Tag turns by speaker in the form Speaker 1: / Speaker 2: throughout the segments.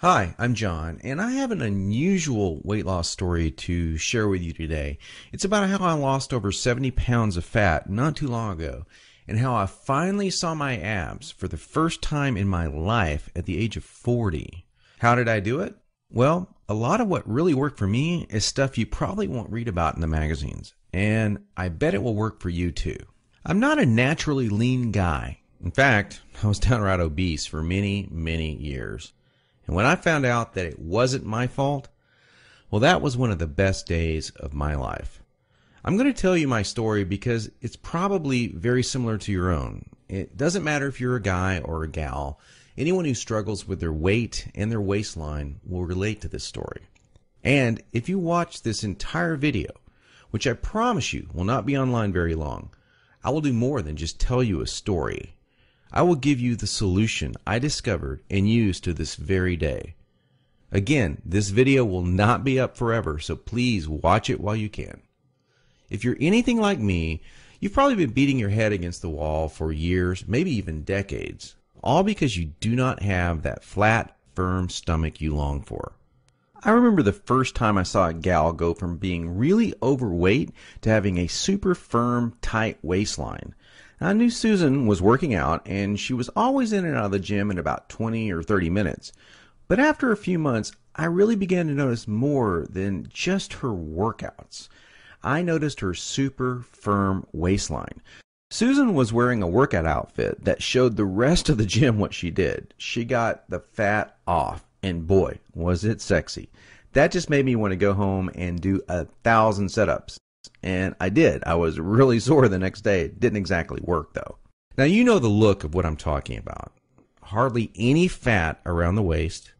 Speaker 1: Hi, I'm John, and I have an unusual weight loss story to share with you today. It's about how I lost over 70 pounds of fat not too long ago, and how I finally saw my abs for the first time in my life at the age of 40. How did I do it? Well, a lot of what really worked for me is stuff you probably won't read about in the magazines, and I bet it will work for you too. I'm not a naturally lean guy. In fact, I was downright obese for many years. And when I found out that it wasn't my fault, well, that was one of the best days of my life. I'm going to tell you my story because it's probably very similar to your own. It doesn't matter if you're a guy or a gal. Anyone who struggles with their weight and their waistline will relate to this story. And if you watch this entire video, which I promise you will not be online very long, I will do more than just tell you a story. I will give you the solution I discovered and use to this very day. Again, this video will not be up forever, so please watch it while you can. If you're anything like me, you've probably been beating your head against the wall for years, maybe even decades, all because you do not have that flat, firm stomach you long for. I remember the first time I saw a gal go from being really overweight to having a super firm, tight waistline. I knew Susan was working out, and she was always in and out of the gym in about 20 or 30 minutes. But after a few months, I really began to notice more than just her workouts. I noticed her super firm waistline. Susan was wearing a workout outfit that showed the rest of the gym what she did. She got the fat off, and boy, was it sexy. That just made me want to go home and do 1,000 setups. And I did. I was really sore the next day. It didn't exactly work, though. Now, you know the look of what I'm talking about. Hardly any fat around the waist,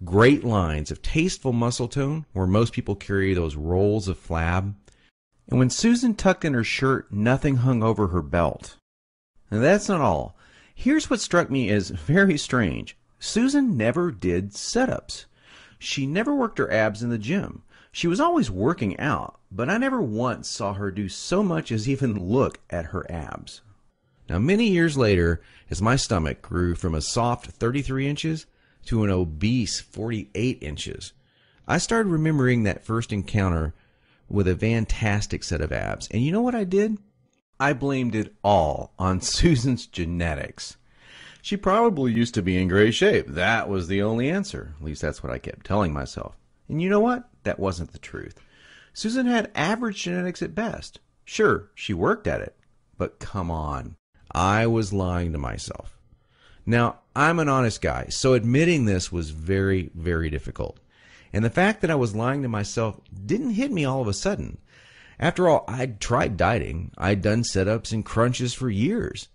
Speaker 1: great lines of tasteful muscle tone where most people carry those rolls of flab. And when Susan tucked in her shirt, nothing hung over her belt. And that's not all. Here's what struck me as very strange. Susan never did setups. She never worked her abs in the gym. She was always working out, but I never once saw her do so much as even look at her abs. Now, many years later, as my stomach grew from a soft 33 inches to an obese 48 inches, I started remembering that first encounter with a fantastic set of abs. And you know what I did? I blamed it all on Susan's genetics. She probably used to be in great shape. That was the only answer. At least that's what I kept telling myself. And you know what? That wasn't the truth. Susan had average genetics at best. Sure, she worked at it. But come on. I was lying to myself. Now, I'm an honest guy, so admitting this was very difficult. And the fact that I was lying to myself didn't hit me all of a sudden. After all, I'd tried dieting. I'd done sit-ups and crunches for years.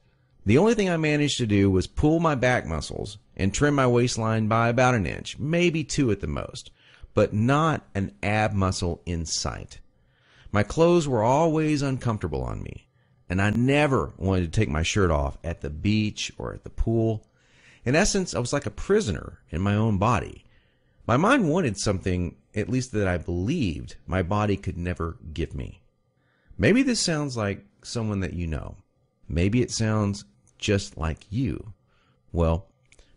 Speaker 1: The only thing I managed to do was pull my back muscles and trim my waistline by about an inch, maybe 2 at the most, but not an ab muscle in sight. My clothes were always uncomfortable on me, and I never wanted to take my shirt off at the beach or at the pool. In essence, I was like a prisoner in my own body. My mind wanted something, at least that I believed, my body could never give me. Maybe this sounds like someone that you know. Maybe it sounds just like you. Well,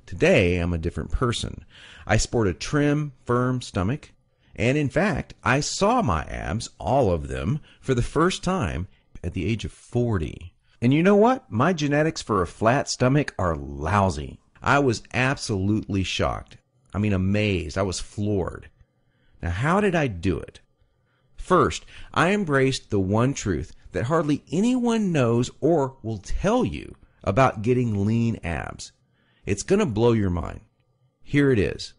Speaker 1: today I'm a different person. I sport a trim, firm stomach, and in fact, I saw my abs, all of them, for the first time at the age of 40. And you know what? My genetics for a flat stomach are lousy. I was absolutely shocked. I mean, amazed. I was floored. Now, how did I do it? First, I embraced the one truth that hardly anyone knows or will tell you about getting lean abs. It's going to blow your mind. Here it is.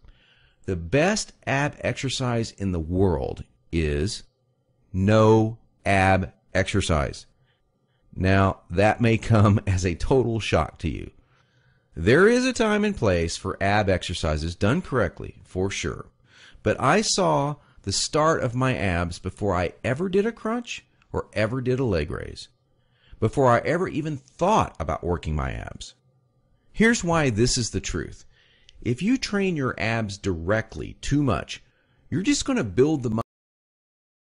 Speaker 1: The best ab exercise in the world is no ab exercise. Now, that may come as a total shock to you. There is a time and place for ab exercises done correctly, for sure. But I saw the start of my abs before I ever did a crunch or ever did a leg raise, before I ever even thought about working my abs. Here's why this is the truth. If you train your abs directly too much, you're just going to build the